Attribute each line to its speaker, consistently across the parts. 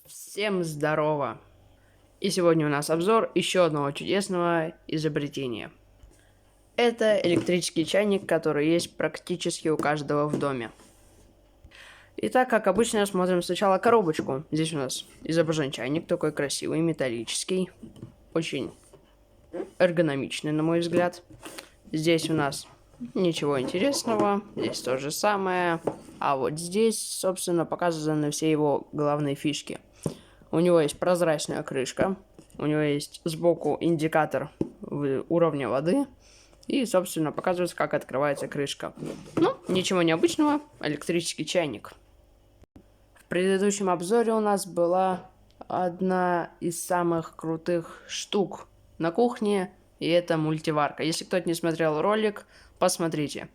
Speaker 1: Всем здорово! И сегодня у нас обзор еще одного чудесного изобретения. Это электрический чайник, который есть практически у каждого в доме. Итак, как обычно, смотрим сначала коробочку. Здесь у нас изображен чайник, такой красивый, металлический. Очень эргономичный, на мой взгляд. Здесь у нас ничего интересного, здесь то же самое. А вот здесь, собственно, показаны все его главные фишки. У него есть прозрачная крышка, у него есть сбоку индикатор уровня воды, и, собственно, показывается, как открывается крышка. Ну, ничего необычного, электрический чайник. В предыдущем обзоре у нас была одна из самых крутых штук на кухне, и это мультиварка. Если кто-то не смотрел ролик, посмотрите.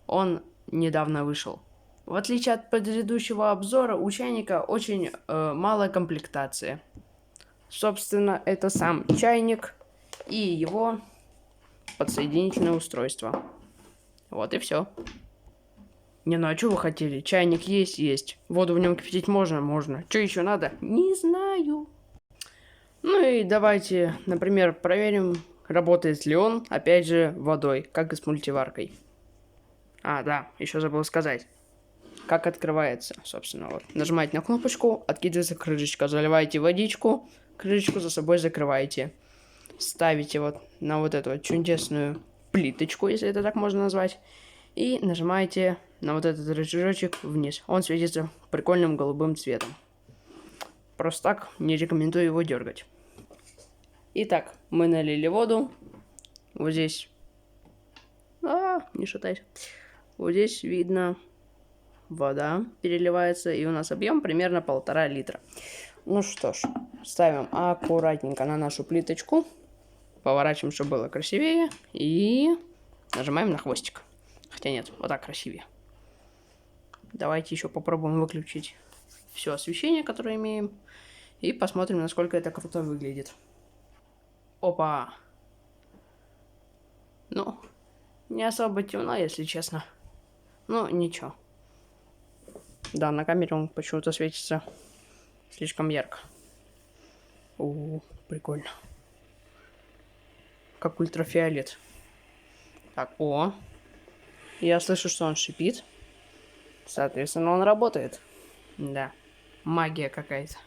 Speaker 1: Он недавно вышел. В отличие от предыдущего обзора, у чайника очень малая комплектация. Собственно, это сам чайник и его подсоединительное устройство. Вот и все. Не, ну а что вы хотели? Чайник есть. Воду в нем кипятить можно. Что еще надо? Не знаю. Ну и давайте, например, проверим, работает ли он, опять же, водой, как и с мультиваркой. А, да, еще забыл сказать. Как открывается, собственно, вот. Нажимаете на кнопочку, откидывается крышечка, заливаете водичку, крышечку за собой закрываете. Ставите вот на вот эту вот чудесную плиточку, если это так можно назвать, и нажимаете на вот этот рычажочек вниз. Он светится прикольным голубым цветом. Просто так не рекомендую его дергать. Итак, мы налили воду. Вот здесь... не шатайся. Вот здесь видно... Вода переливается, и у нас объем примерно 1,5 литра. Ну что ж, ставим аккуратненько на нашу плиточку, поворачиваем, чтобы было красивее, и нажимаем на хвостик. Хотя нет, вот так красивее. Давайте еще попробуем выключить все освещение, которое имеем, и посмотрим, насколько это круто выглядит. Опа! Ну, не особо темно, если честно. Ну, ничего. Да, на камере он почему-то светится слишком ярко. О, прикольно. Как ультрафиолет. Так, я слышу, что он шипит. Соответственно, он работает. Да, магия какая-то.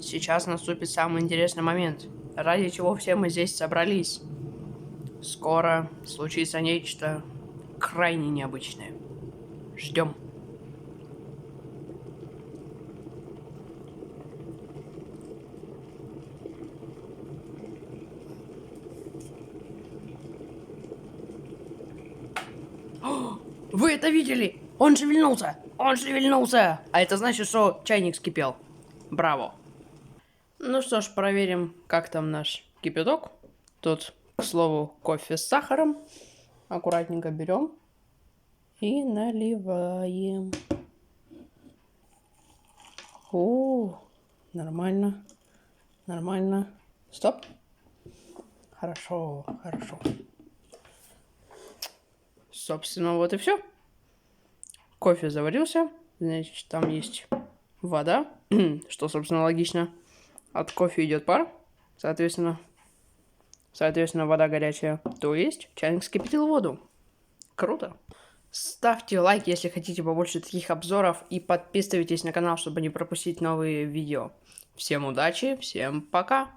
Speaker 1: Сейчас наступит самый интересный момент, ради чего все мы здесь собрались. Скоро случится нечто крайне необычное. Ждем. Вы это видели? Он шевельнулся! А это значит, что чайник вскипел. Браво! Ну что ж, проверим, как там наш кипяток. Тут, к слову, кофе с сахаром. Аккуратненько берем и наливаем. Нормально. Стоп. Хорошо. Собственно, вот и все. Кофе заварился. Значит, там есть вода, что, собственно, логично. От кофе идет пар, соответственно, вода горячая. То есть, чайник вскипятил воду. Круто. Ставьте лайк, если хотите побольше таких обзоров, и подписывайтесь на канал, чтобы не пропустить новые видео. Всем удачи, всем пока!